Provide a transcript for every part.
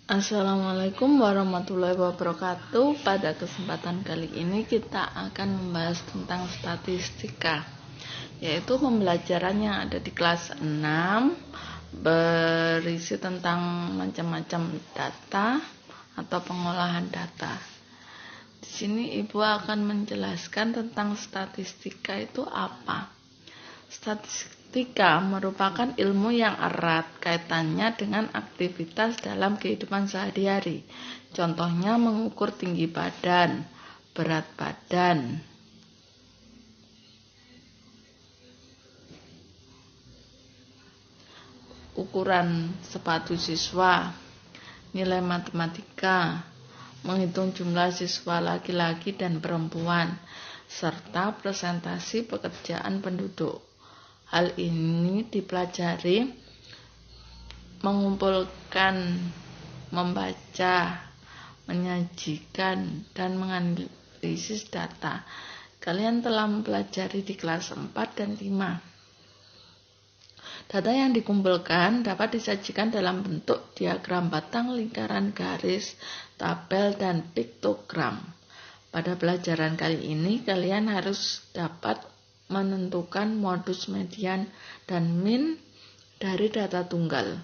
Assalamualaikum warahmatullahi wabarakatuh. Pada kesempatan kali ini kita akan membahas tentang statistika, yaitu pembelajaran yang ada di kelas 6 berisi tentang macam-macam data atau pengolahan data. Di sini Ibu akan menjelaskan tentang statistika itu apa. Statistika merupakan ilmu yang erat kaitannya dengan aktivitas dalam kehidupan sehari-hari. Contohnya mengukur tinggi badan, berat badan, ukuran sepatu siswa, nilai matematika, menghitung jumlah siswa laki-laki dan perempuan, serta presentasi pekerjaan penduduk. Hal ini dipelajari mengumpulkan, membaca, menyajikan, dan menganalisis data. Kalian telah mempelajari di kelas 4 dan 5. Data yang dikumpulkan dapat disajikan dalam bentuk diagram batang, lingkaran, garis, tabel, dan piktogram. Pada pelajaran kali ini kalian harus dapat menentukan modus, median, dan min dari data tunggal.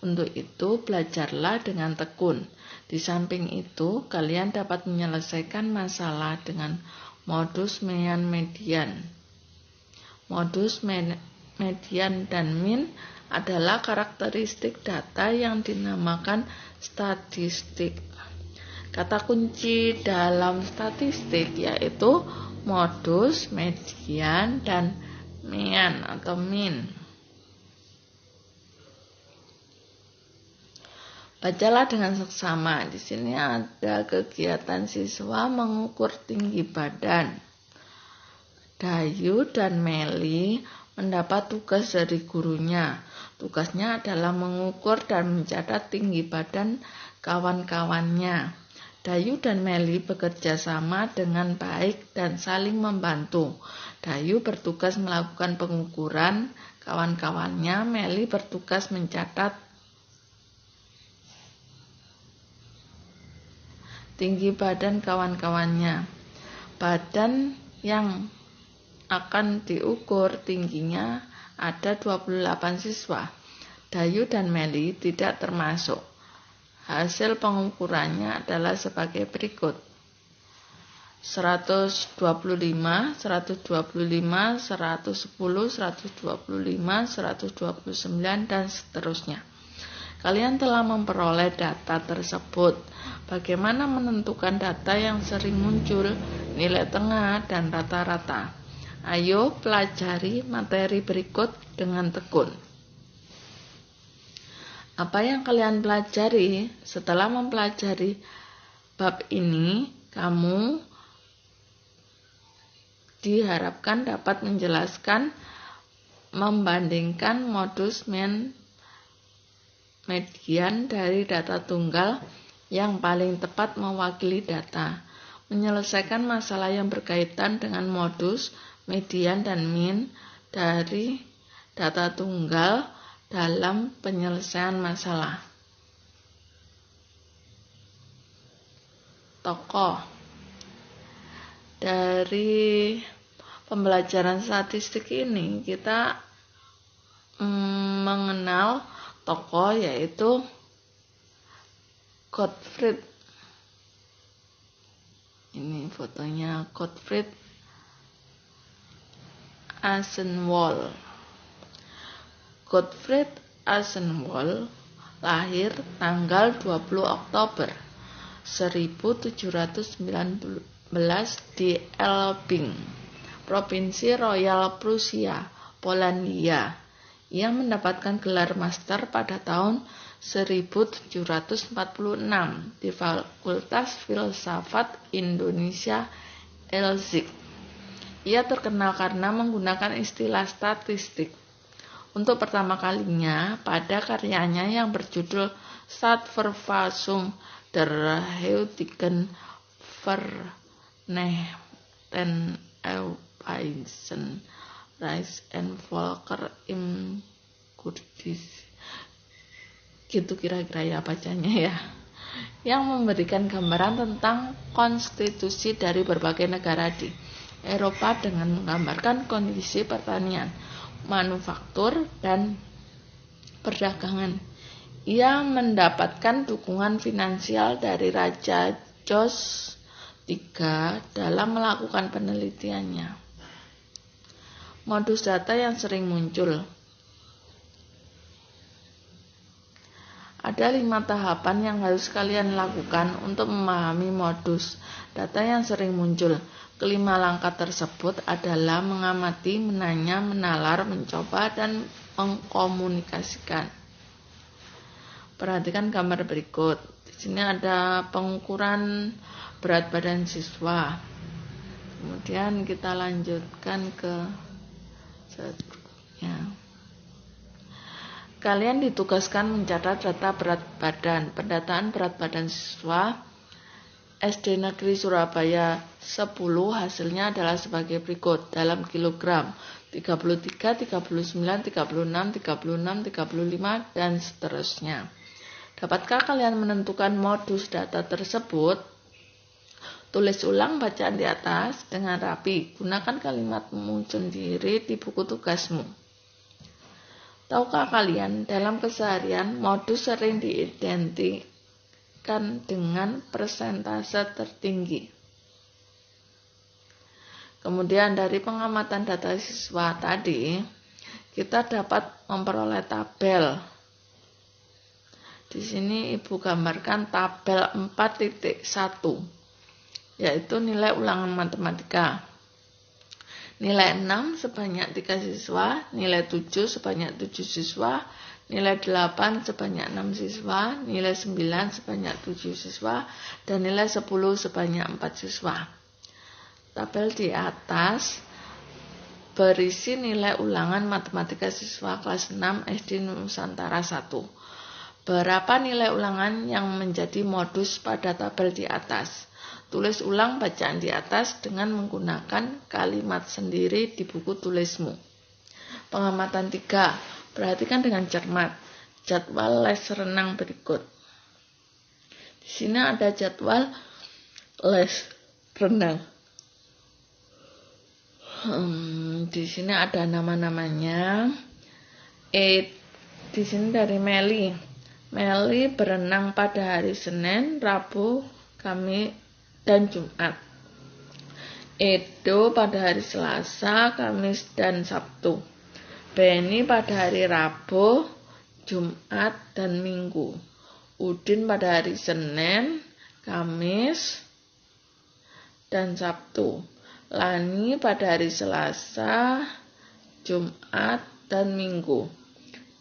Untuk itu belajarlah dengan tekun. Di samping itu kalian dapat menyelesaikan masalah dengan modus, median. Modus, median, dan min adalah karakteristik data yang dinamakan statistik. Kata kunci dalam statistik yaitu modus, median, dan mean atau min. Bacalah dengan seksama. Di sini ada kegiatan siswa mengukur tinggi badan. Dayu dan Meli mendapat tugas dari gurunya. Tugasnya adalah mengukur dan mencatat tinggi badan kawan-kawannya. Dayu dan Meli bekerja sama dengan baik dan saling membantu. Dayu bertugas melakukan pengukuran kawan-kawannya, Meli bertugas mencatat tinggi badan kawan-kawannya. Badan yang akan diukur tingginya ada 28 siswa. Dayu dan Meli tidak termasuk. Hasil pengukurannya adalah sebagai berikut: 125, 125, 110, 125, 129, dan seterusnya. Kalian telah memperoleh data tersebut. Bagaimana menentukan data yang sering muncul, nilai tengah, dan rata-rata? Ayo pelajari materi berikut dengan tekun. Apa yang kalian pelajari? Setelah mempelajari bab ini, kamu diharapkan dapat menjelaskan, membandingkan modus, median dari data tunggal yang paling tepat mewakili data, menyelesaikan masalah yang berkaitan dengan modus, median, dan min dari data tunggal dalam penyelesaian masalah. Tokoh dari pembelajaran statistik ini kita mengenal tokoh yaitu Gottfried. Ini fotonya Gottfried Eisenhower. Gottfried Eisenhower lahir tanggal 20 Oktober 1719 di Elbing, Provinsi Royal Prusia, Polandia. Ia mendapatkan gelar master pada tahun 1746 di Fakultas Filsafat Indonesia Leipzig. Ia terkenal karena menggunakan istilah statistik. untuk pertama kalinya pada karyanya yang berjudul Stadverfassung der heutigen Vereinigten Europäischen Reichs und Völker im Kurdis. Gitu kira-kira ya bacanya ya. Yang memberikan gambaran tentang konstitusi dari berbagai negara di Eropa dengan menggambarkan kondisi pertanian, manufaktur, dan perdagangan. Ia mendapatkan dukungan finansial dari Raja George III dalam melakukan penelitiannya. Modus data yang sering muncul. Ada 5 tahapan yang harus kalian lakukan untuk memahami modus data yang sering muncul. Kelima langkah tersebut adalah mengamati, menanya, menalar, mencoba, dan mengkomunikasikan. Perhatikan gambar berikut. Di sini ada pengukuran berat badan siswa. Kemudian kita lanjutkan ke seterusnya. Kalian ditugaskan mencatat data berat badan. Pendataan berat badan siswa SD Negeri Surabaya 10 hasilnya adalah sebagai berikut dalam kilogram 33, 39, 36, 36, 35, dan seterusnya. Dapatkah kalian menentukan modus data tersebut? Tulis ulang bacaan di atas dengan rapi. Gunakan kalimatmu sendiri di buku tugasmu. Tahukah kalian, dalam keseharian, modus sering diidentikan dengan persentase tertinggi. Kemudian dari pengamatan data siswa tadi, kita dapat memperoleh tabel. Di sini Ibu gambarkan tabel 4.1, yaitu nilai ulangan matematika. Nilai 6 sebanyak 3 siswa, nilai 7 sebanyak 7 siswa, nilai 8 sebanyak 6 siswa, nilai 9 sebanyak 7 siswa, dan nilai 10 sebanyak 4 siswa. Tabel di atas berisi nilai ulangan matematika siswa kelas 6 SD Nusantara 1. Berapa nilai ulangan yang menjadi modus pada tabel di atas? Tulis ulang bacaan di atas dengan menggunakan kalimat sendiri di buku tulismu. Pengamatan 3. Perhatikan dengan cermat jadwal les renang berikut. Di sini ada jadwal les renang. Di sini ada nama-namanya. Di sini dari Meli. Meli berenang pada hari Senin, Rabu, Kamis, dan Jumat. Edo pada hari Selasa, Kamis, dan Sabtu. Beni pada hari Rabu, Jumat, dan Minggu. Udin pada hari Senin, Kamis, dan Sabtu. Lani pada hari Selasa, Jumat, dan Minggu.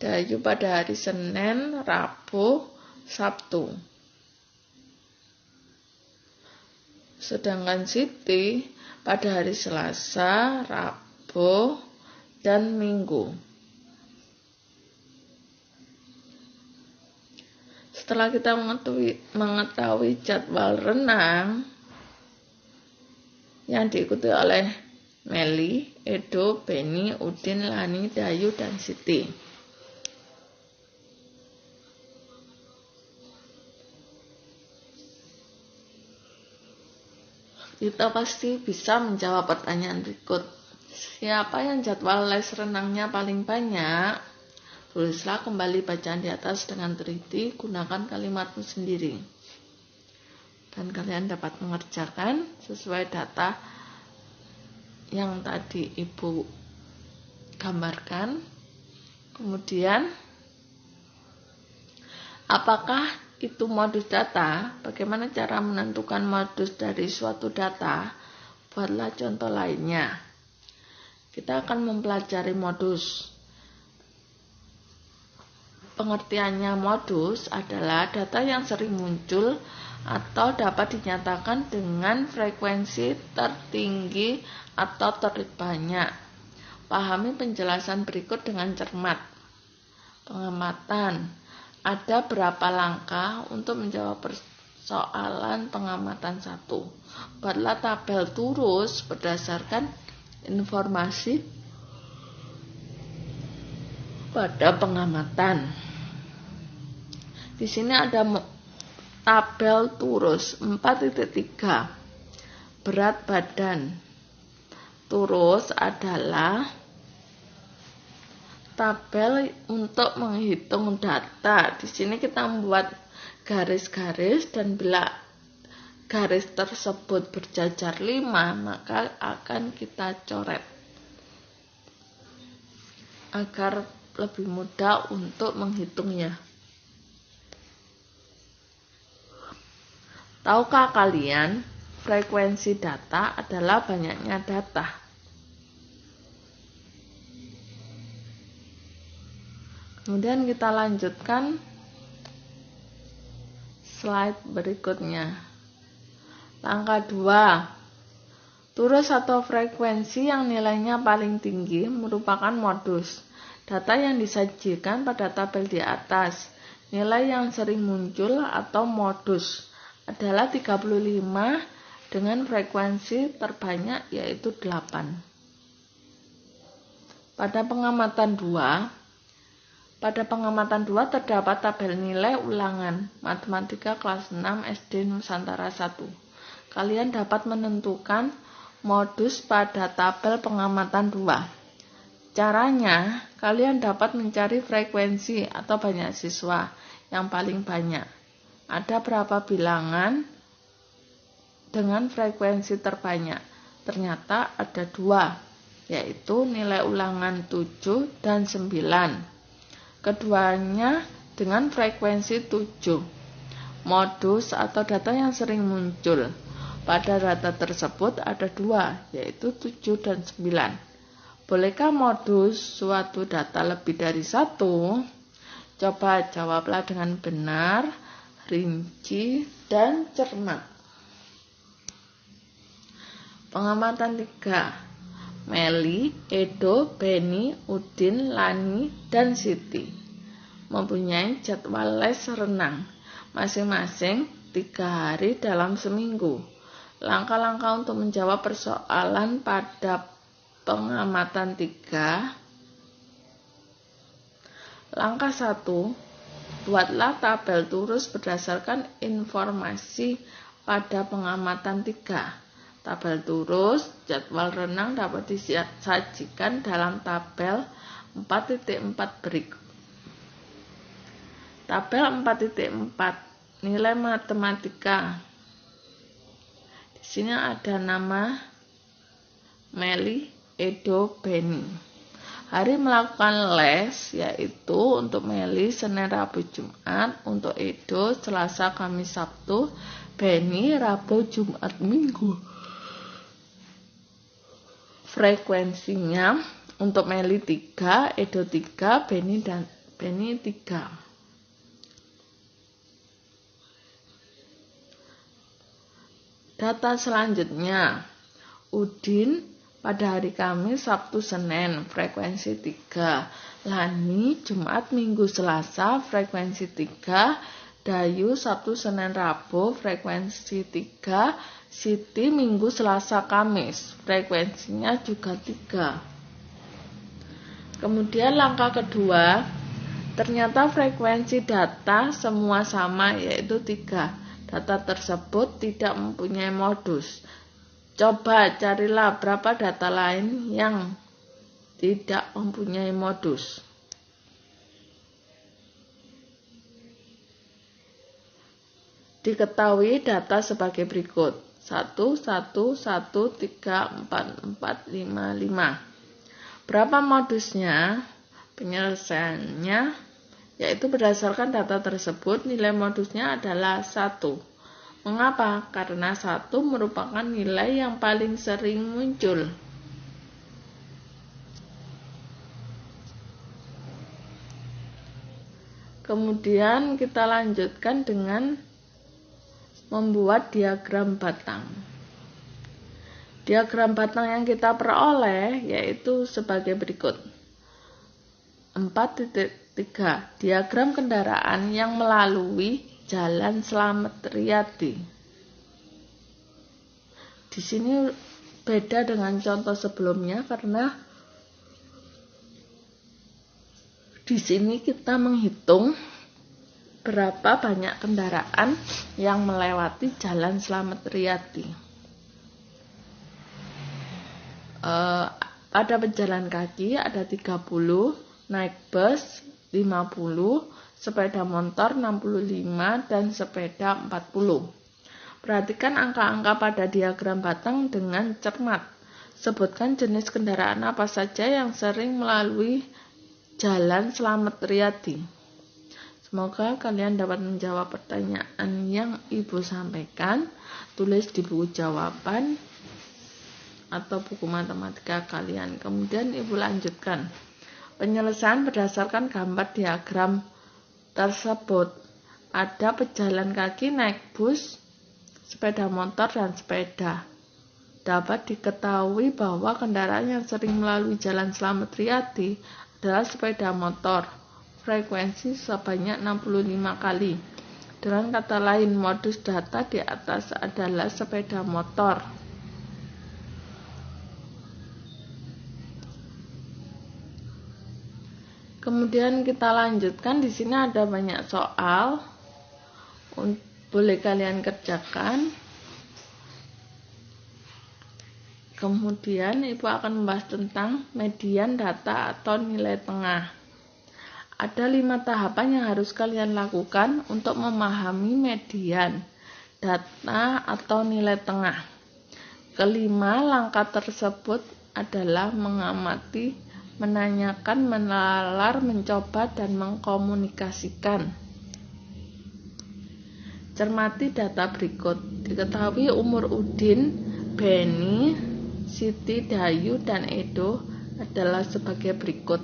Dayu pada hari Senin, Rabu, Sabtu. Sedangkan Siti pada hari Selasa, Rabu, dan Minggu. Setelah kita mengetahui jadwal renang yang diikuti oleh Meli, Edo, Beni, Udin, Lani, Dayu, dan Siti. Kita pasti bisa menjawab pertanyaan berikut. Siapa yang jadwal les renangnya paling banyak? Tulislah kembali bacaan di atas dengan teliti, gunakan kalimatmu sendiri. Dan kalian dapat mengerjakan sesuai data yang tadi Ibu gambarkan. Kemudian, apakah itu modus data? Bagaimana cara menentukan modus dari suatu data? Buatlah contoh lainnya. Kita akan mempelajari modus. Pengertiannya modus adalah data yang sering muncul atau dapat dinyatakan dengan frekuensi tertinggi atau terbanyak Pahami penjelasan berikut dengan cermat. Pengamatan. Ada berapa langkah untuk menjawab persoalan pengamatan 1? Buatlah tabel turus berdasarkan informasi pada pengamatan. Di sini ada tabel turus 4.3. Berat badan. Turus adalah tabel untuk menghitung data. Di sini kita membuat garis-garis, dan bila garis tersebut berjajar 5, maka akan kita coret agar lebih mudah untuk menghitungnya. Tahukah kalian, frekuensi data adalah banyaknya data. Kemudian kita lanjutkan slide berikutnya. Langkah 2. Turus atau frekuensi yang nilainya paling tinggi merupakan modus. Data yang disajikan pada tabel di atas. Nilai yang sering muncul atau modus adalah 35 dengan frekuensi terbanyak yaitu 8. Pada pengamatan 2 terdapat tabel nilai ulangan matematika kelas 6 SD Nusantara 1. Kalian dapat menentukan modus pada tabel pengamatan 2. Caranya, kalian dapat mencari frekuensi atau banyak siswa yang paling banyak. Ada berapa bilangan dengan frekuensi terbanyak? Ternyata ada 2, yaitu nilai ulangan 7 dan 9. Keduanya dengan frekuensi 7. Modus atau data yang sering muncul pada data tersebut ada 2, yaitu 7 dan 9. Bolehkah modus suatu data lebih dari 1? Coba jawablah dengan benar, rinci, dan cermat. Pengamatan 3. Meli, Edo, Beni, Udin, Lani, dan Siti mempunyai jadwal les renang masing-masing 3 hari dalam seminggu. Langkah-langkah untuk menjawab persoalan pada pengamatan 3. Langkah 1. Buatlah tabel turus berdasarkan informasi pada pengamatan 3. Tabel turus jadwal renang dapat disajikan dalam tabel 4.4 berikut. Tabel 4.4 nilai matematika. Di sini ada nama Meli, Edo, Beni. Hari melakukan les yaitu untuk Meli Senin, Rabu, Jumat, untuk Edo Selasa, Kamis, Sabtu, Beni Rabu, Jumat, Minggu. Frekuensinya untuk Meli 3, Edo 3, Beni 3. Data selanjutnya, Udin pada hari Kamis, Sabtu, Senin, frekuensi 3. Lani, Jumat, Minggu, Selasa, frekuensi 3. Dayu, Sabtu, Senin, Rabu, frekuensi 3. Siti, Minggu, Selasa, Kamis, frekuensinya juga 3. Kemudian langkah kedua, ternyata frekuensi data semua sama yaitu 3. Data tersebut tidak mempunyai modus. Coba carilah berapa data lain yang tidak mempunyai modus. Diketahui data sebagai berikut. 1, 1, 1, 3, 4, 4, 5, 5. Berapa modusnya? Penyelesaiannya yaitu berdasarkan data tersebut nilai modusnya adalah 1. Mengapa? Karena 1 merupakan nilai yang paling sering muncul. Kemudian kita lanjutkan dengan membuat diagram batang. Diagram batang yang kita peroleh yaitu sebagai berikut. 4.3 Diagram kendaraan yang melalui Jalan Slamet Riyadi. Di sini beda dengan contoh sebelumnya karena di sini kita menghitung berapa banyak kendaraan yang melewati Jalan Slamet Riyadi. Pada pejalan kaki ada 30, naik bus 50, sepeda motor 65, dan sepeda 40. Perhatikan angka-angka pada diagram batang dengan cermat. Sebutkan jenis kendaraan apa saja yang sering melalui Jalan Slamet Riyadi. Semoga kalian dapat menjawab pertanyaan yang Ibu sampaikan. Tulis di buku jawaban atau buku matematika kalian. Kemudian Ibu lanjutkan. Penyelesaian berdasarkan gambar diagram tersebut. Ada pejalan kaki, naik bus, sepeda motor, dan sepeda. Dapat diketahui bahwa kendaraan yang sering melalui Jalan Slamet Riyadi adalah sepeda motor, frekuensi sebanyak 65 kali. Dengan kata lain, modus data di atas adalah sepeda motor. Kemudian kita lanjutkan. Di sini ada banyak soal, boleh kalian kerjakan. Kemudian Ibu akan membahas tentang median data atau nilai tengah. Ada 5 tahapan yang harus kalian lakukan untuk memahami median, data, atau nilai tengah. Kelima langkah tersebut adalah mengamati, menanyakan, menalar, mencoba, dan mengkomunikasikan. Cermati data berikut. Diketahui umur Udin, Beni, Siti, Dayu, dan Edo adalah sebagai berikut.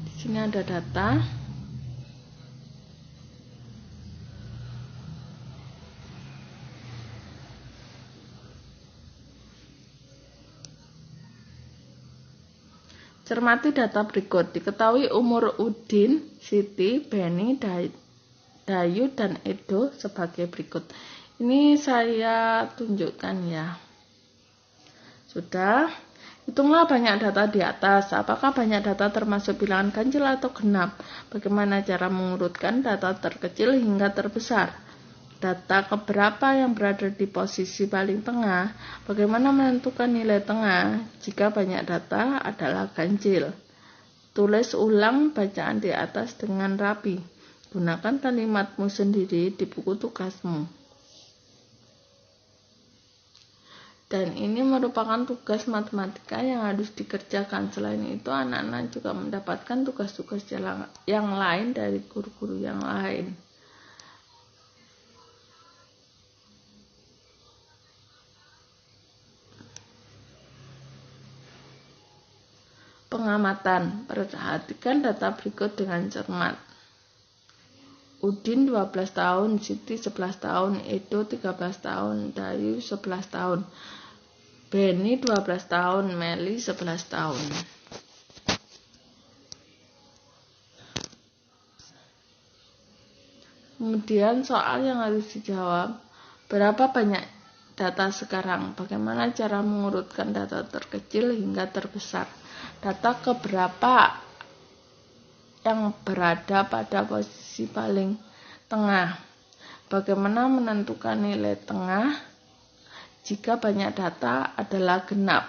Di sini ada data. Cermati data berikut. Diketahui umur Udin, Siti, Beni, Dayu, dan Edo sebagai berikut. Ini saya tunjukkan ya. Sudah. Hitunglah banyak data di atas. Apakah banyak data termasuk bilangan ganjil atau genap? Bagaimana cara mengurutkan data terkecil hingga terbesar? Data keberapa yang berada di posisi paling tengah? Bagaimana menentukan nilai tengah jika banyak data adalah ganjil? Tulis ulang bacaan di atas dengan rapi. Gunakan kalimatmu sendiri di buku tugasmu. Dan ini merupakan tugas matematika yang harus dikerjakan. Selain itu, anak-anak juga mendapatkan tugas-tugas yang lain dari guru-guru yang lain. Pengamatan. Perhatikan data berikut dengan cermat. Udin 12 tahun, Siti 11 tahun, Edo 13 tahun, Dayu 11 tahun, Beni 12 tahun, Meli 11 tahun. Kemudian soal yang harus dijawab, berapa banyak data sekarang? Bagaimana cara mengurutkan data terkecil hingga terbesar? Data keberapa yang berada pada posisi paling tengah? Bagaimana menentukan nilai tengah jika banyak data adalah genap?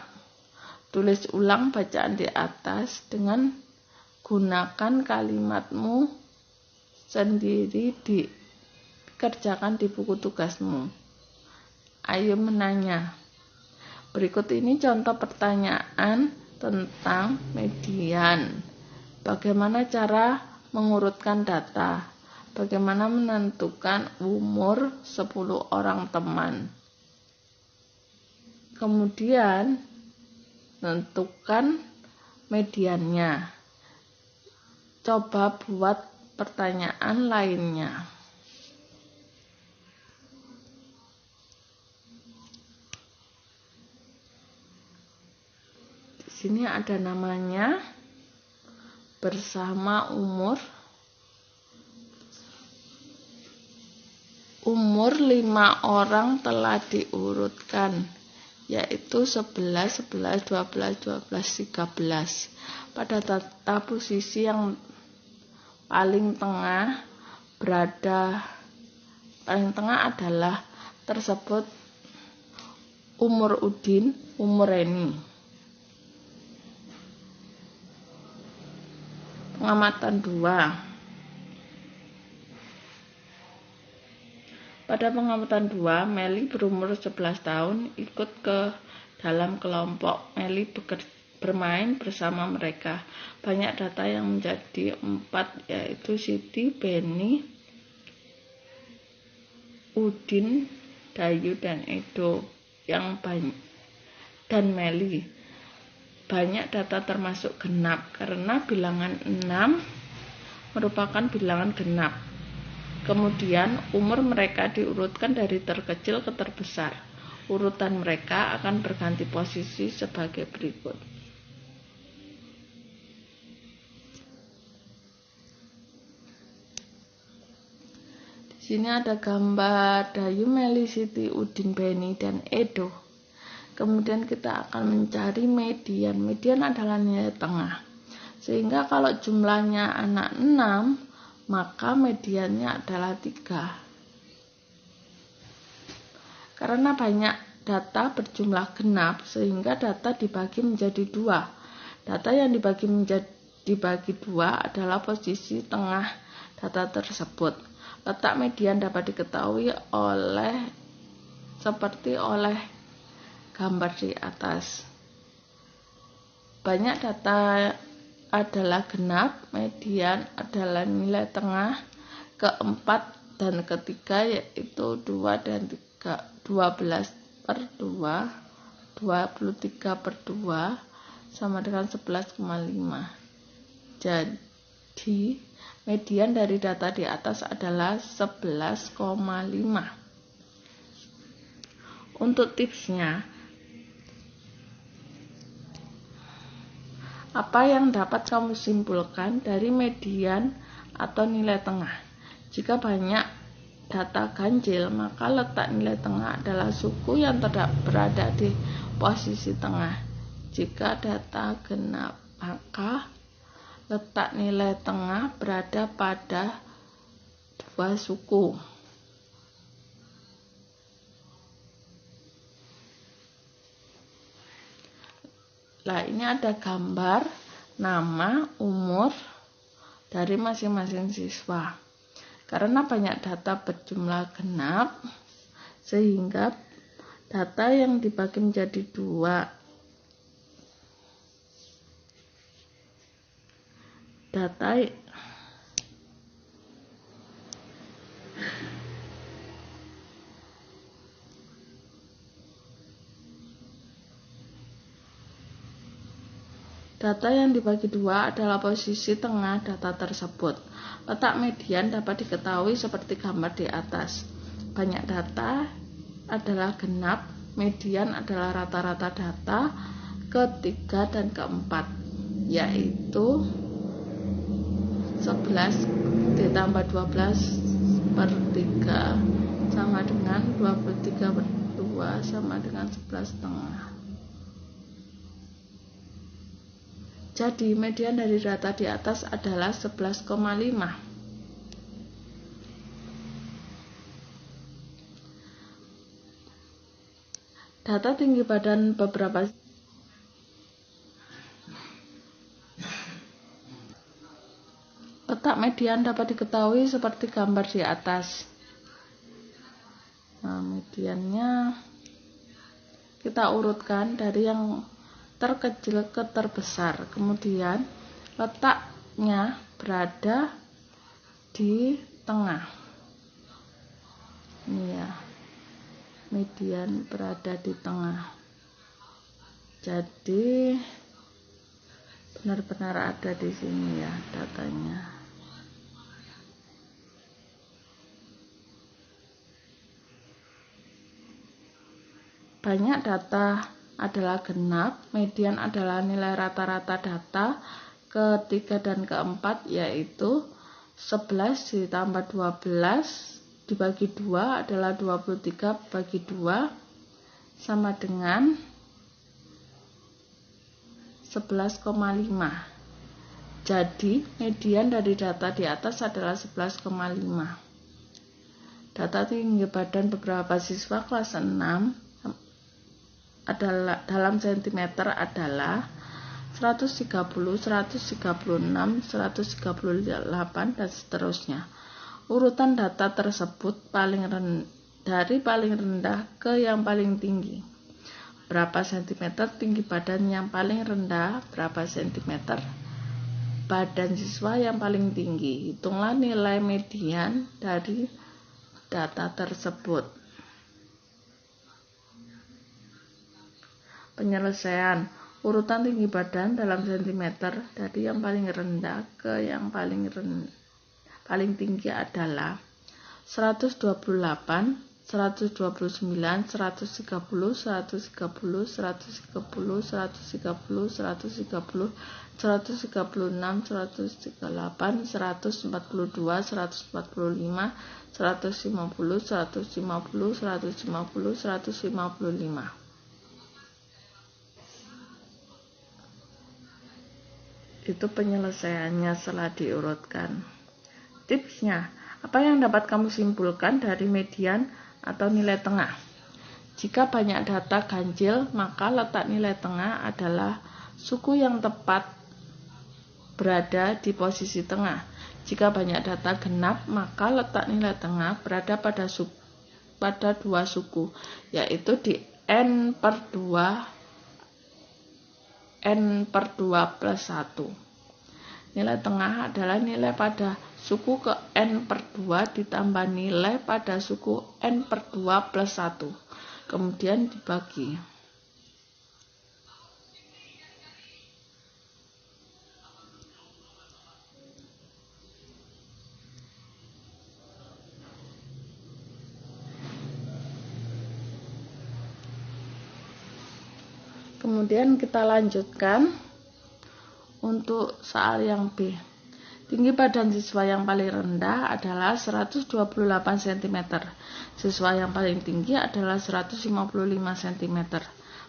Tulis ulang bacaan di atas dengan gunakan kalimatmu sendiri, dikerjakan di buku tugasmu. Ayo menanya. Berikut ini contoh pertanyaan tentang median. Bagaimana cara mengurutkan data? Bagaimana menentukan umur 10 orang teman? Kemudian tentukan mediannya. Coba buat pertanyaan lainnya. sini ada namanya bersama umur 5 orang telah diurutkan, yaitu 11, 11, 12, 12, 13. Pada tata posisi yang paling tengah adalah tersebut umur Udin, umur Reni. Pengamatan 2. Pada pengamatan 2, Meli berumur 11 tahun ikut ke dalam kelompok. Meli bermain bersama mereka. Banyak data yang menjadi 4, yaitu Siti, Beni, Udin, Dayu, dan Edo dan Meli. Banyak data termasuk genap karena bilangan 6 merupakan bilangan genap. Kemudian umur mereka diurutkan dari terkecil ke terbesar. Urutan mereka akan berganti posisi sebagai berikut. Di sini ada gambar Dayu, Meli, Siti, Udin, Beni, dan Edo. Kemudian kita akan mencari median. Median adalah nilai tengah. Sehingga kalau jumlahnya anak 6, maka mediannya adalah 3. Karena banyak data berjumlah genap, sehingga data dibagi menjadi 2. Data yang dibagi 2 adalah posisi tengah data tersebut. Letak median dapat diketahui oleh gambar di atas. Banyak data adalah genap, median adalah nilai tengah, keempat dan ketiga yaitu 2 dan 3, 12 per 2, 23 per 2 sama dengan 11,5. Jadi median dari data di atas adalah 11,5. Untuk tipsnya, apa yang dapat kamu simpulkan dari median atau nilai tengah? Jika banyak data ganjil, maka letak nilai tengah adalah suku yang berada di posisi tengah. Jika data genap, maka letak nilai tengah berada pada 2 suku. Nah, ini ada gambar, nama, umur dari masing-masing siswa. Karena banyak data berjumlah genap, sehingga data yang dibagi menjadi 2. Data yang dibagi 2 adalah posisi tengah data tersebut. Letak median dapat diketahui seperti gambar di atas. Banyak data adalah genap, median adalah rata-rata data ketiga dan keempat, yaitu 11 ditambah 12 per 3 sama dengan 23 per 2 sama dengan 11,5. Jadi median dari data di atas adalah 11,5. Data tinggi badan beberapa letak median dapat diketahui seperti gambar di atas. Nah, mediannya kita urutkan dari yang terkecil ke terbesar. Kemudian letaknya berada di tengah. Ini ya, median berada di tengah. Jadi benar-benar ada di sini ya datanya. Banyak data adalah genap, median adalah nilai rata-rata data, ketiga dan keempat yaitu 11 ditambah 12 dibagi 2 adalah 23 bagi 2 sama dengan 11,5. Jadi median dari data di atas adalah 11,5. Data tinggi badan beberapa siswa kelas 6 adalah dalam sentimeter adalah 130, 136, 138 dan seterusnya. Urutan data tersebut dari paling rendah ke yang paling tinggi. Berapa sentimeter tinggi badan yang paling rendah, berapa sentimeter badan siswa yang paling tinggi. Hitunglah nilai median dari data tersebut. Penyelesaian urutan tinggi badan dalam sentimeter dari yang paling rendah ke yang paling tinggi adalah 128, 129, 130, 130, 130, 130, 130, 136, 138, 142, 145, 150, 150, 150, 155. Itu penyelesaiannya setelah diurutkan. Tipsnya, apa yang dapat kamu simpulkan dari median atau nilai tengah? Jika banyak data ganjil, maka letak nilai tengah adalah suku yang tepat berada di posisi tengah. Jika banyak data genap, maka letak nilai tengah berada pada dua suku, yaitu di N/2 plus 1. Nilai tengah adalah nilai pada suku ke N/2 ditambah nilai pada suku N/2 plus 1. Kemudian dibagi. Kemudian kita lanjutkan untuk soal yang B. Tinggi badan siswa yang paling rendah adalah 128 cm. Siswa yang paling tinggi adalah 155 cm.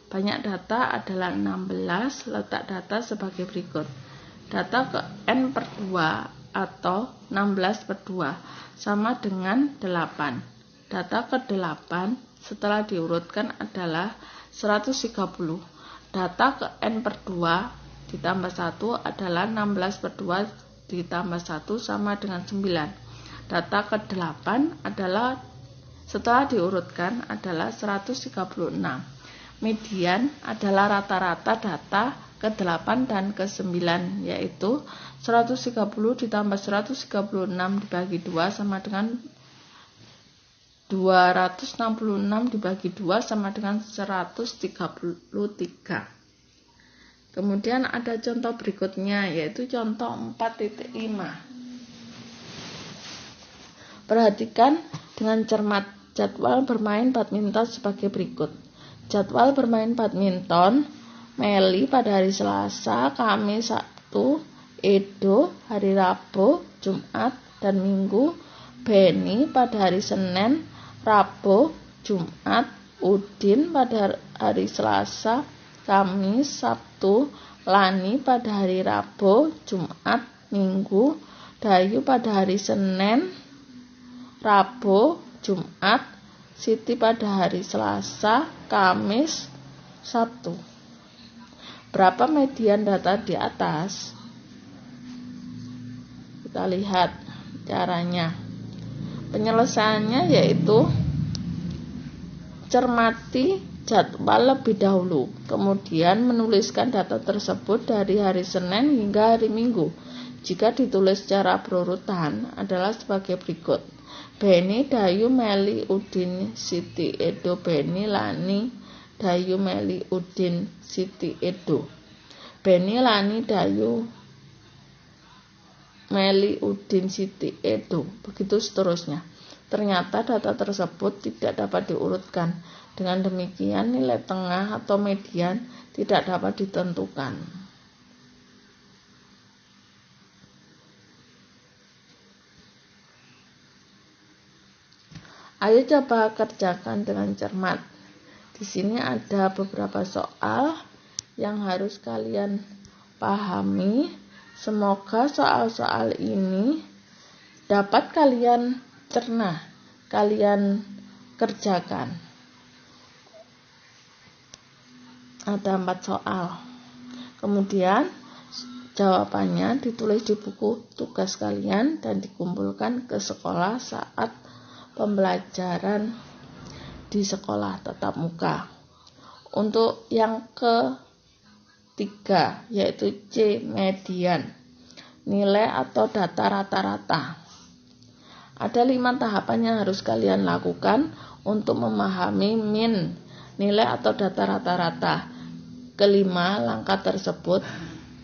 Banyak data adalah 16. Letak data sebagai berikut. Data ke N/2 atau 16 per 2 sama dengan 8. Data ke 8 setelah diurutkan adalah 130. Data ke N/2 ditambah 1 adalah 16 per 2 ditambah 1 sama dengan 9. Data ke 8 adalah setelah diurutkan adalah 136. Median adalah rata-rata data ke 8 dan ke 9, yaitu 130 ditambah 136 dibagi 2 sama dengan 266 dibagi 2 sama dengan 133. Kemudian ada contoh berikutnya, yaitu contoh 4.5. Perhatikan dengan cermat jadwal bermain badminton sebagai berikut. Jadwal bermain badminton Meli pada hari Selasa, Kamis, Sabtu, Edo hari Rabu, Jumat, dan Minggu, Beni pada hari Senin, Rabu, Jumat, Udin pada hari Selasa, Kamis, Sabtu, Lani pada hari Rabu, Jumat, Minggu, Dayu pada hari Senin, Rabu, Jumat, Siti pada hari Selasa, Kamis, Sabtu. Berapa median data di atas? Kita lihat caranya. Penyelesaiannya yaitu cermati jadwal lebih dahulu, kemudian menuliskan data tersebut dari hari Senin hingga hari Minggu. Jika ditulis secara berurutan adalah sebagai berikut. Beni, Dayu, Meli, Udin, Siti, Edo, Beni, Lani, Dayu, Meli, Udin, Siti, Edo. Beni, Lani, Dayu, Meli, Udin, Siti, Edo. Begitu seterusnya. Ternyata data tersebut tidak dapat diurutkan. Dengan demikian, nilai tengah atau median tidak dapat ditentukan. Ayo coba kerjakan dengan cermat. Di sini ada beberapa soal yang harus kalian pahami. Semoga soal-soal ini dapat kalian cerna, kalian kerjakan. Ada 4 soal. Kemudian jawabannya ditulis di buku tugas kalian dan dikumpulkan ke sekolah saat pembelajaran di sekolah tatap muka. Untuk yang ketiga, yaitu C, median, nilai atau data rata-rata. Ada 5 tahapan yang harus kalian lakukan untuk memahami min, nilai atau data rata-rata. Kelima langkah tersebut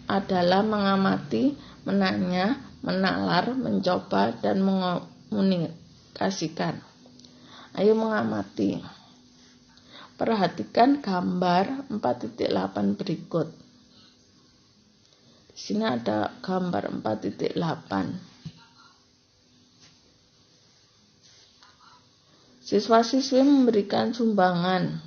adalah mengamati, menanya, menalar, mencoba, dan mengomunikasikan. Ayo mengamati. Perhatikan gambar 4.8 berikut. Di sini ada gambar 4.8. Siswa-siswi memberikan sumbangan.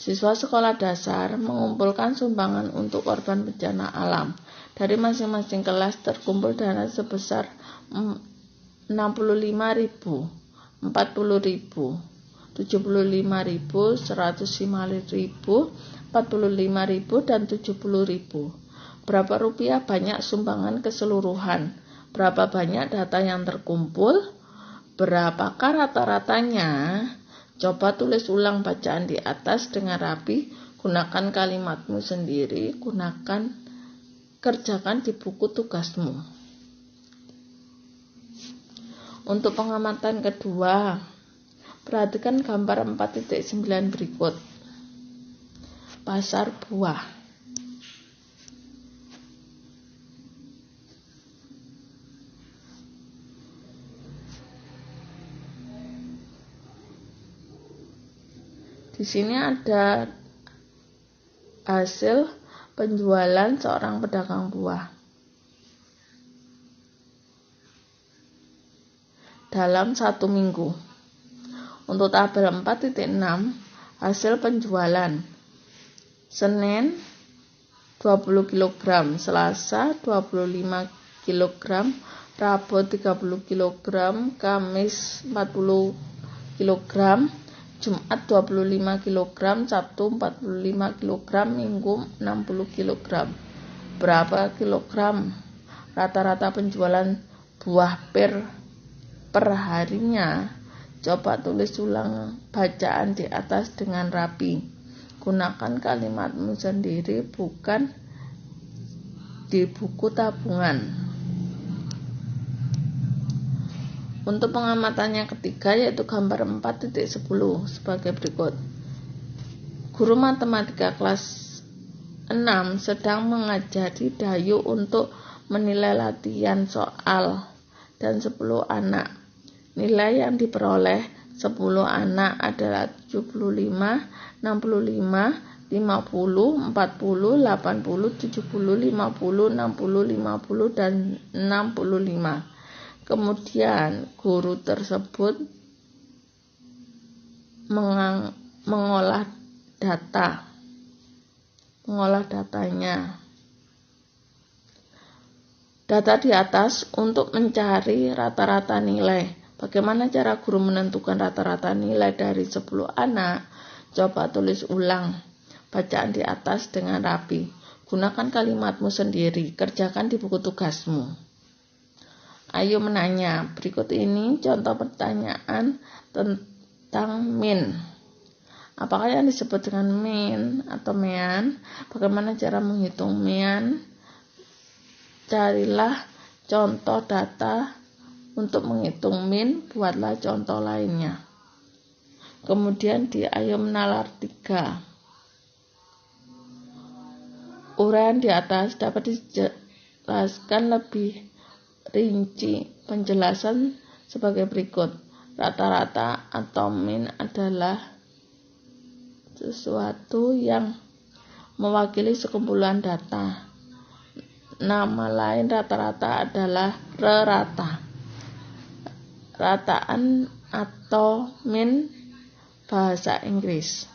Siswa sekolah dasar mengumpulkan sumbangan untuk korban bencana alam. Dari masing-masing kelas terkumpul dana sebesar 65.000, 40.000, 75.000, 105.000, 45.000, dan 70.000. Berapa rupiah banyak sumbangan keseluruhan? Berapa banyak data yang terkumpul? Berapakah rata-ratanya? Coba tulis ulang bacaan di atas dengan rapi, gunakan kalimatmu sendiri, kerjakan di buku tugasmu. Untuk pengamatan kedua, perhatikan gambar 4.9 berikut. Pasar buah. Di sini ada hasil penjualan seorang pedagang buah dalam 1 minggu. Untuk tabel 4.6, hasil penjualan Senin 20 kg, Selasa 25 kg, Rabu 30 kg, Kamis 40 kg, Jumat 25 kg, Sabtu 45 kg, Minggu 60 kg. Berapa kilogram rata-rata penjualan buah per harinya? Coba tulis ulang bacaan di atas dengan rapi. Gunakan kalimatmu sendiri, bukan di buku tabungan. Untuk pengamatan yang ketiga, yaitu gambar 4.10 sebagai berikut. Guru matematika kelas 6 sedang mengajari Dayu untuk menilai latihan soal dan 10 anak. Nilai yang diperoleh 10 anak adalah 75, 65, 50, 40, 80, 70, 50, 60, dan 65. Kemudian guru tersebut mengolah datanya. Data di atas untuk mencari rata-rata nilai. Bagaimana cara guru menentukan rata-rata nilai dari 10 anak? Coba tulis ulang bacaan di atas dengan rapi. Gunakan kalimatmu sendiri, kerjakan di buku tugasmu. Ayo menanya. Berikut ini contoh pertanyaan tentang min. Apakah yang disebut dengan min atau mean? Bagaimana cara menghitung mean? Carilah contoh data untuk menghitung min, buatlah contoh lainnya. Kemudian di ayo menalar 3. Uraian di atas dapat dijelaskan lebih rinci. Penjelasan sebagai berikut. Rata-rata atau min adalah sesuatu yang mewakili sekumpulan data. Nama lain rata-rata adalah rata. Rataan atau mean bahasa Inggris.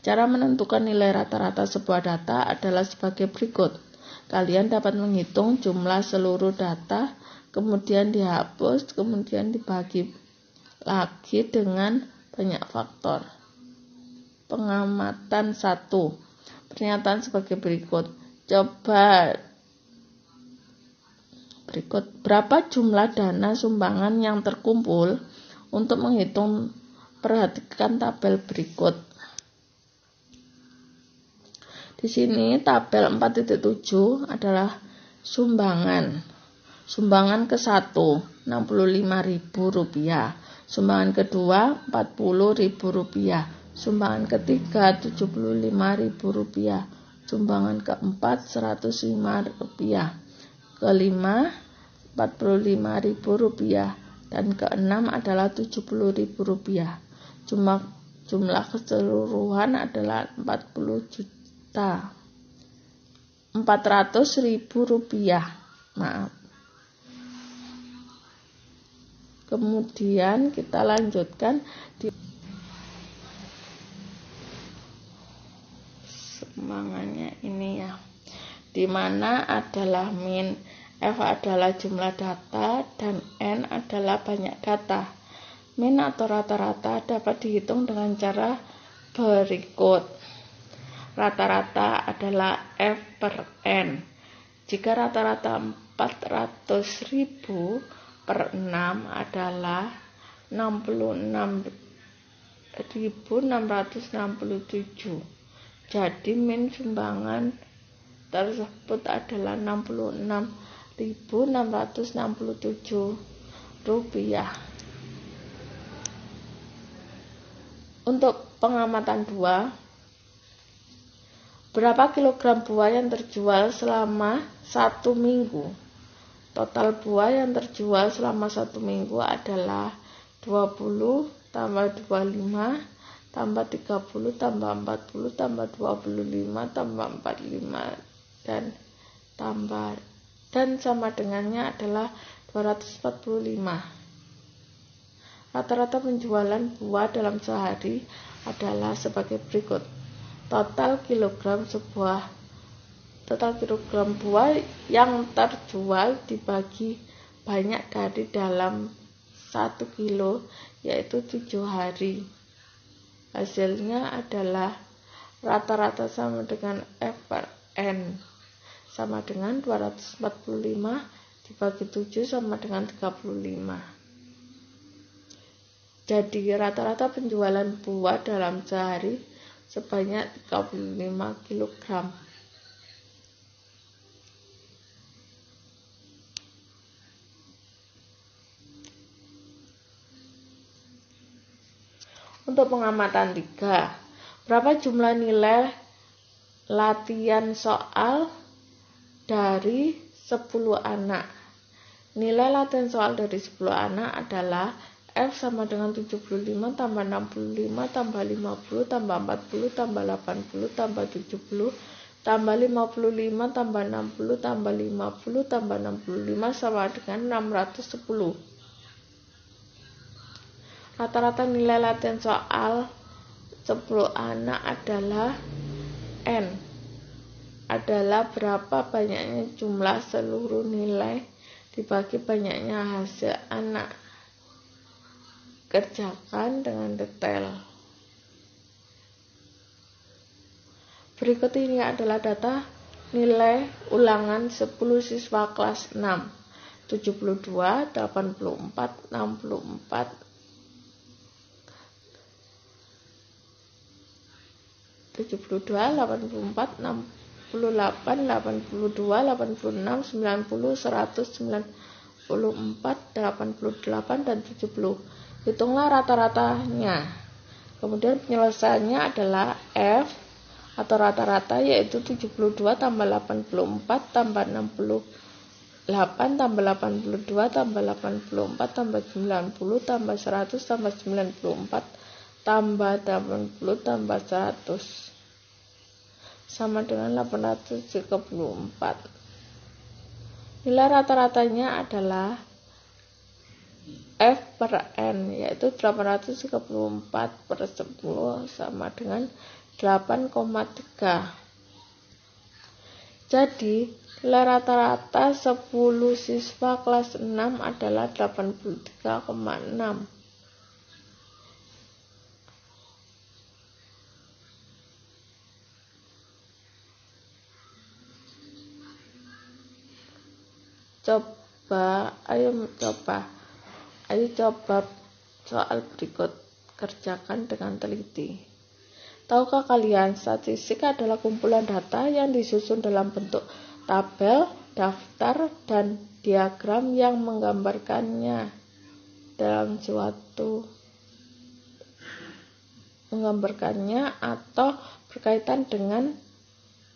Cara menentukan nilai rata-rata sebuah data adalah sebagai berikut. Kalian dapat menghitung jumlah seluruh data, kemudian dihapus, kemudian dibagi lagi dengan banyak faktor. Pengamatan 1. Pernyataan sebagai berikut. Berapa jumlah dana sumbangan yang terkumpul? Untuk menghitung, perhatikan tabel berikut. Di sini tabel 4.7 adalah sumbangan. Sumbangan ke-1 Rp65.000, sumbangan kedua Rp40.000, sumbangan ketiga Rp75.000, sumbangan keempat Rp105.000, kelima Rp45.000, dan keenam adalah Rp70.000. Jumlah keseluruhan adalah Rp400.000. Kemudian kita lanjutkan di sumbangannya ini ya, di mana adalah min, F adalah jumlah data, dan N adalah banyak data. Min atau rata-rata dapat dihitung dengan cara berikut. Rata-rata adalah F per N. Jika rata-rata 400.000 per 6 adalah 66.667. Jadi min sumbangan tersebut adalah Rp66.667. Untuk pengamatan buah, berapa kilogram buah yang terjual selama 1 minggu? Total buah yang terjual selama 1 minggu adalah 20 tambah 25 tambah 30 tambah 40 tambah 25 tambah 45 dan sama dengannya adalah 245. Rata-rata penjualan buah dalam sehari adalah sebagai berikut. Total kilogram buah yang terjual dibagi banyak dari dalam 1 kilo, yaitu 7 hari. Hasilnya adalah rata-rata sama dengan F per N, sama dengan 245 dibagi 7 sama dengan 35. Jadi rata-rata penjualan buah dalam sehari sebanyak 35 kg. Untuk pengamatan 3, berapa jumlah nilai latihan soal dari 10 anak? Nilai latihan soal dari 10 anak adalah F sama dengan 75 tambah 65 tambah 50 tambah 40 tambah 80 tambah 70 tambah 55 tambah 60 tambah 50 tambah 65 sama dengan 610. Rata-rata nilai latihan soal 10 anak adalah N. Adalah berapa banyaknya jumlah seluruh nilai dibagi banyaknya hasil anak. Kerjakan dengan detail. Berikut ini adalah data nilai ulangan 10 siswa kelas 6. 72, 84, 64, 72, 84, 68, 82, 86, 90, 100, 94, 88, dan 70. Hitunglah rata-ratanya. Kemudian penyelesaiannya adalah F atau rata-rata, yaitu 72 tambah 84 tambah 68 tambah 82 tambah 84 tambah 90 tambah 100 tambah 94 tambah 80 tambah 100 sama dengan 834. Nilai rata-ratanya adalah F per N, yaitu 834 per 10 sama dengan 8,3. Jadi, nilai rata-rata 10 siswa kelas 6 adalah 83,6. Ayo coba soal berikut, kerjakan dengan teliti. Tahukah kalian, statistik adalah kumpulan data yang disusun dalam bentuk tabel, daftar, dan diagram yang menggambarkannya atau berkaitan dengan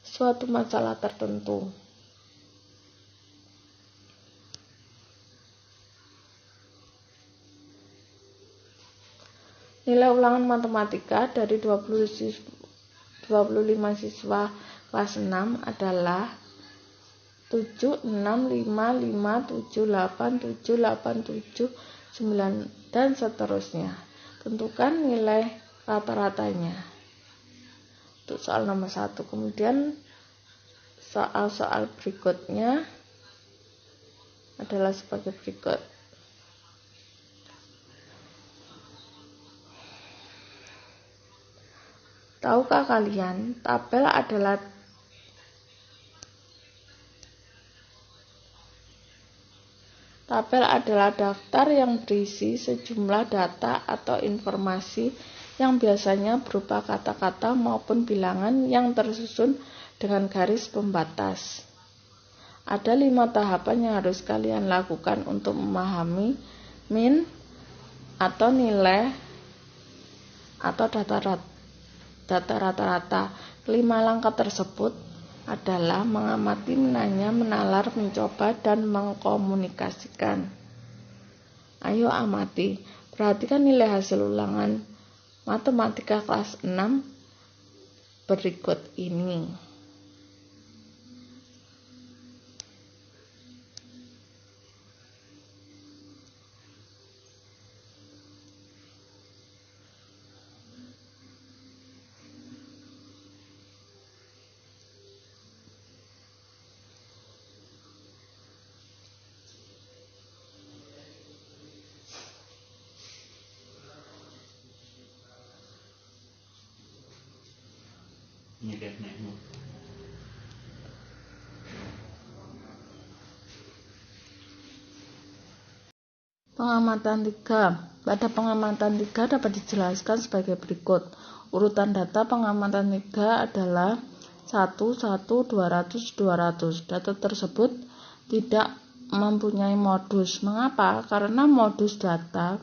suatu masalah tertentu. Nilai ulangan matematika dari 25 siswa kelas 6 adalah 7, 6, 5, 5, 7, 8, 7, 8, 7, 9, dan seterusnya. Tentukan nilai rata-ratanya. Untuk soal nomor 1. Kemudian soal-soal berikutnya adalah sebagai berikut. Tahukah kalian, tabel adalah daftar yang berisi sejumlah data atau informasi yang biasanya berupa kata-kata maupun bilangan yang tersusun dengan garis pembatas. Ada 5 tahapan yang harus kalian lakukan untuk memahami min atau nilai atau data rata-rata. 5 langkah tersebut adalah mengamati, menanya, menalar, mencoba, dan mengkomunikasikan. Ayo amati, perhatikan nilai hasil ulangan matematika kelas 6 berikut ini. Pengamatan 3. Pada pengamatan 3 dapat dijelaskan sebagai berikut. Urutan data pengamatan 3 adalah 1, 1, 200, 200. Data tersebut tidak mempunyai modus. Mengapa? Karena modus data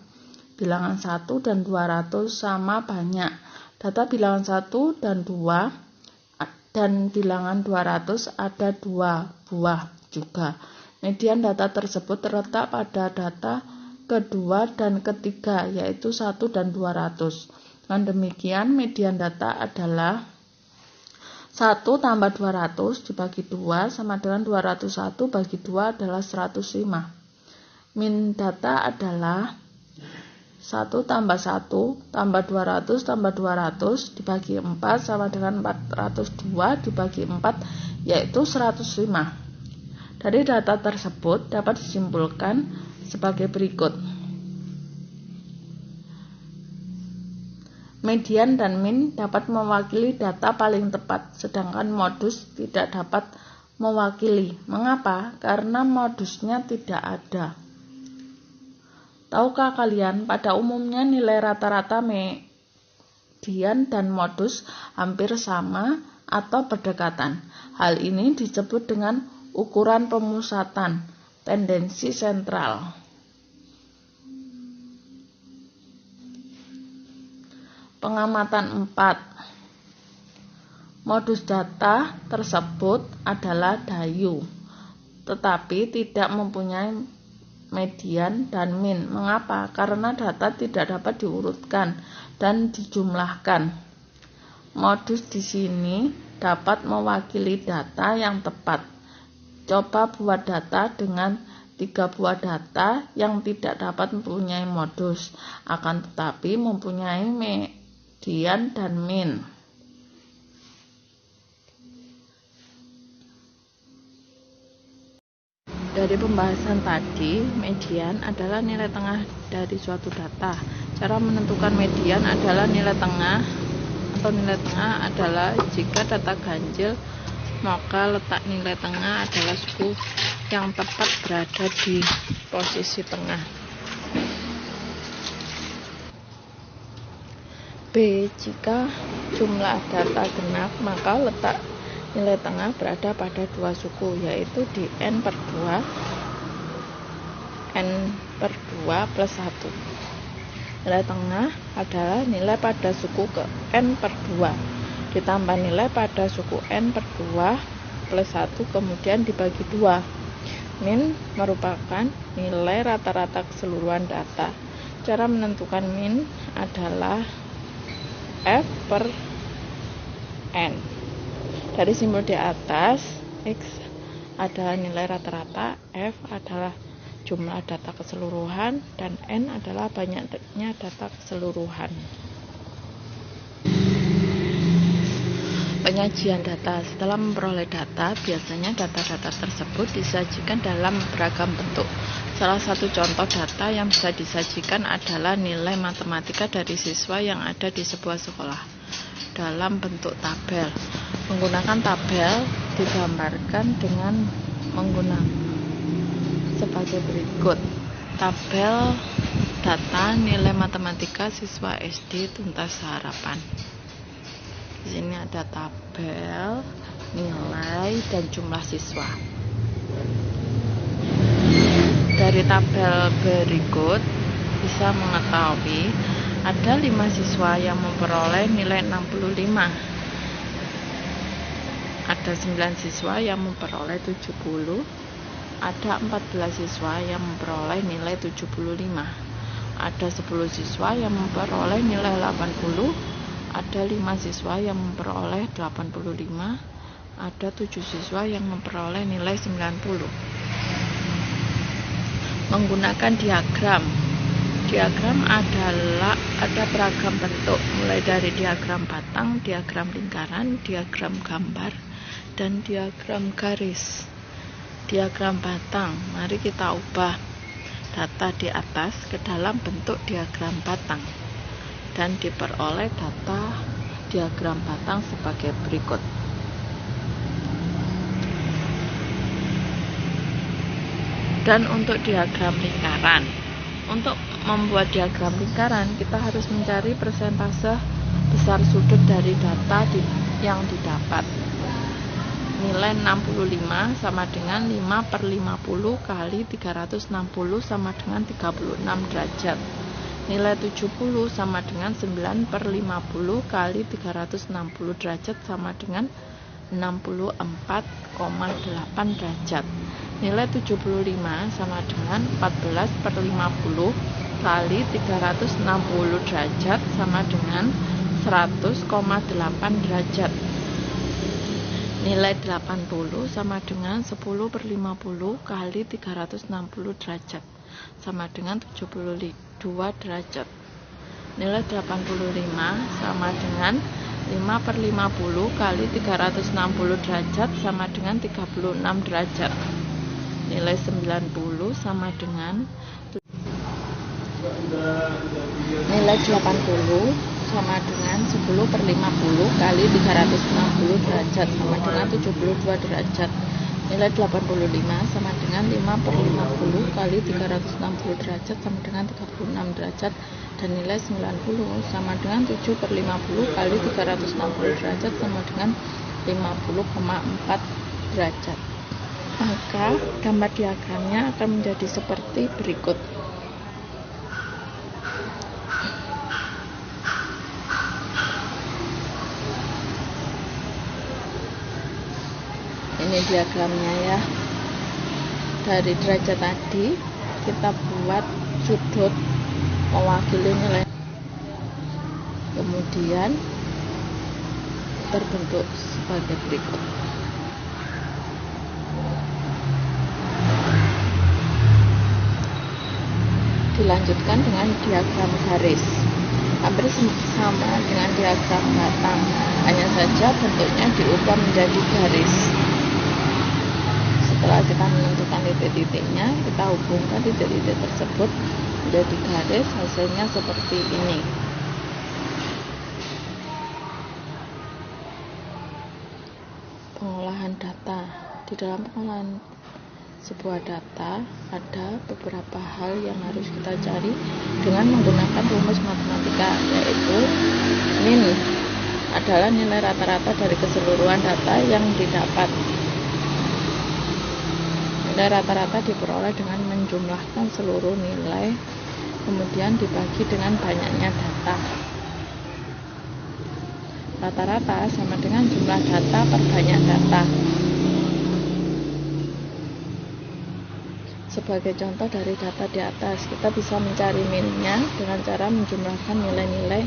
bilangan 1 dan 200 sama banyak. Data bilangan 1 dan 2 dan bilangan 200 ada 2 buah juga. Median data tersebut terletak pada data kedua dan ketiga, yaitu 1 dan 200. Dengan demikian, median data adalah 1 tambah 200 dibagi 2 sama dengan 201 bagi 2 adalah 105. Min data adalah 1 tambah 1 tambah 200 tambah 200 dibagi 4 sama dengan 402 dibagi 4, yaitu 105. Dari data tersebut dapat disimpulkan sebagai berikut. Median dan min dapat mewakili data paling tepat, sedangkan modus tidak dapat mewakili. Mengapa? Karena modusnya tidak ada. Tahukah kalian, pada umumnya nilai rata-rata median dan modus hampir sama atau berdekatan. Hal ini disebut dengan ukuran pemusatan, tendensi sentral. Pengamatan 4. Modus data tersebut adalah Dayu, tetapi tidak mempunyai median, dan min. Mengapa? Karena data tidak dapat diurutkan dan dijumlahkan. Modus di sini dapat mewakili data yang tepat. Coba buat data dengan 3 buah data yang tidak dapat mempunyai modus, akan tetapi mempunyai median dan min. Dari pembahasan tadi, median adalah nilai tengah dari suatu data. Cara menentukan median adalah nilai tengah adalah jika data ganjil, maka letak nilai tengah adalah suku yang tepat berada di posisi tengah. B. Jika jumlah data genap, maka letak nilai tengah berada pada 2 suku, yaitu di n/2 plus 1. Nilai tengah adalah nilai pada suku ke n/2 ditambah nilai pada suku n/2 plus 1 kemudian dibagi 2. Min merupakan nilai rata-rata keseluruhan data. Cara menentukan min adalah F per N. Dari simbol di atas, X adalah nilai rata-rata, F adalah jumlah data keseluruhan, dan N adalah banyaknya data keseluruhan. Penyajian data. Setelah memperoleh data, biasanya data-data tersebut disajikan dalam beragam bentuk. Salah satu contoh data yang bisa disajikan adalah nilai matematika dari siswa yang ada di sebuah sekolah dalam bentuk tabel. Menggunakan tabel digambarkan dengan menggunakan sebagai berikut. Tabel data nilai matematika siswa SD tuntas harapan. Di sini ada tabel, nilai, dan jumlah siswa. Dari tabel berikut bisa mengetahui ada 5 siswa yang memperoleh nilai 65. Ada 9 siswa yang memperoleh 70. Ada 14 siswa yang memperoleh nilai 75. Ada 10 siswa yang memperoleh nilai 80. Ada 5 siswa yang memperoleh 85. Ada 7 siswa yang memperoleh nilai 90. Menggunakan diagram. Diagram adalah ada beragam bentuk, mulai dari diagram batang, diagram lingkaran, diagram gambar, dan diagram garis. Diagram batang, mari kita ubah data di atas ke dalam bentuk diagram batang dan diperoleh data diagram batang sebagai berikut. Dan untuk diagram lingkaran, untuk membuat diagram lingkaran kita harus mencari persentase besar sudut dari data yang didapat. Nilai 65 sama dengan 5/50 kali 360 sama dengan 36 derajat. Nilai 70 sama dengan 9/50 kali 360 derajat sama dengan 64,8 derajat. Nilai 75 sama dengan 14/50 kali 360 derajat sama dengan 100,8 derajat. Nilai 80 sama dengan 10/50 kali 360 derajat sama dengan 72 derajat. Nilai 85 sama dengan 5/50 kali 360 derajat sama dengan 36 derajat. Nilai 90 sama dengan nilai 80 sama dengan 10/50 kali 360 derajat sama dengan 72 derajat. Nilai 85 sama dengan 5/50 kali 360 derajat sama dengan 36 derajat. Dan nilai 90 sama dengan 7/50 kali 360 derajat sama dengan 50,4 derajat. Maka gambar diagramnya akan menjadi seperti berikut. Ini diagramnya ya. Dari derajat tadi kita buat sudut mewakili nilai, kemudian terbentuk sebagai berikut. Dilanjutkan dengan diagram garis, hampir sama dengan diagram batang, hanya saja bentuknya diubah menjadi garis. Setelah kita menentukan titik-titiknya, kita hubungkan titik-titik tersebut menjadi garis, hasilnya seperti ini. Pengolahan data. Di dalam pengolahan sebuah data ada beberapa hal yang harus kita cari dengan menggunakan rumus matematika, yaitu min adalah nilai rata-rata dari keseluruhan data yang didapat. Nilai rata-rata diperoleh dengan menjumlahkan seluruh nilai, kemudian dibagi dengan banyaknya data. Rata-rata sama dengan jumlah data per banyak data. Sebagai contoh dari data di atas, kita bisa mencari min-nya dengan cara menjumlahkan nilai-nilai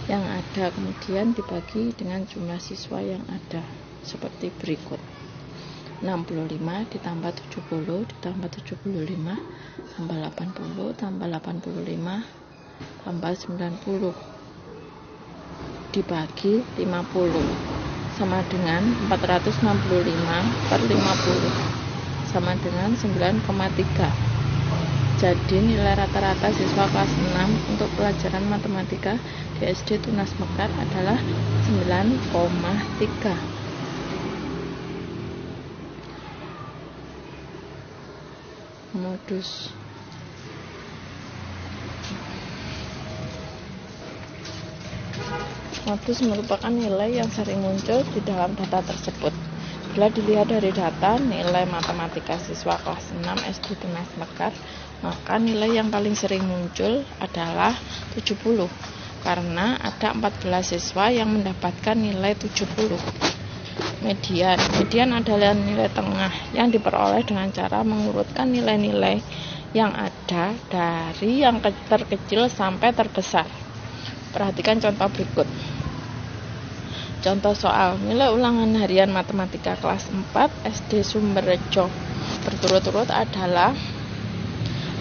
yang ada, kemudian dibagi dengan jumlah siswa yang ada, seperti berikut. 65 ditambah 70 ditambah 75 tambah 80 tambah 85 tambah 90 dibagi 50 sama dengan 465 per 50 sama dengan 9,3. Jadi nilai rata-rata siswa kelas 6 untuk pelajaran matematika di SD Tunas Mekar adalah 9,3. Modus merupakan nilai yang sering muncul di dalam data tersebut. Bila dilihat dari data nilai matematika siswa kelas 6 SD Tunas Mekar, maka nilai yang paling sering muncul adalah 70, karena ada 14 siswa yang mendapatkan nilai 70. Median adalah nilai tengah yang diperoleh dengan cara mengurutkan nilai-nilai yang ada dari yang terkecil sampai terbesar. Perhatikan contoh berikut. Contoh soal, nilai ulangan harian matematika kelas 4 SD Sumberjo berturut-turut adalah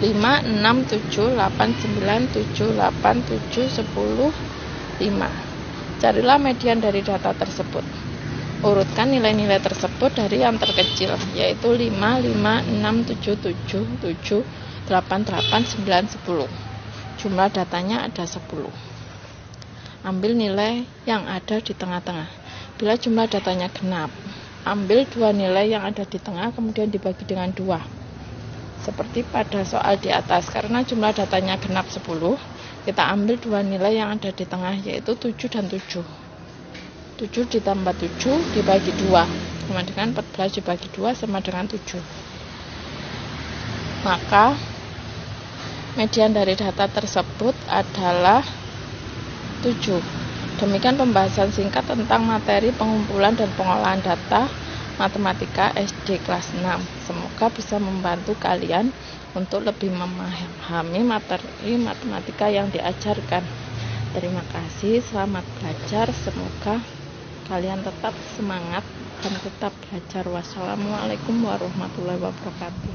5, 6, 7, 8, 9, 7, 8, 7, 10, 5. Carilah median dari data tersebut. Urutkan nilai-nilai tersebut dari yang terkecil, yaitu 5, 5, 6, 7, 7, 7, 8, 8, 9, 10. Jumlah datanya ada 10. Ambil nilai yang ada di tengah-tengah. Bila jumlah datanya genap, ambil dua nilai yang ada di tengah kemudian dibagi dengan 2. Seperti pada soal di atas, karena jumlah datanya genap 10, kita ambil dua nilai yang ada di tengah, yaitu 7 dan 7. 7 ditambah 7 dibagi 2 sama dengan 14 dibagi 2 sama dengan 7. Maka median dari data tersebut adalah 7. Demikian pembahasan singkat tentang materi pengumpulan dan pengolahan data matematika SD kelas 6. Semoga bisa membantu kalian untuk lebih memahami materi matematika yang diajarkan. Terima kasih, selamat belajar. Semoga kalian tetap semangat dan tetap belajar. Wassalamualaikum warahmatullahi wabarakatuh.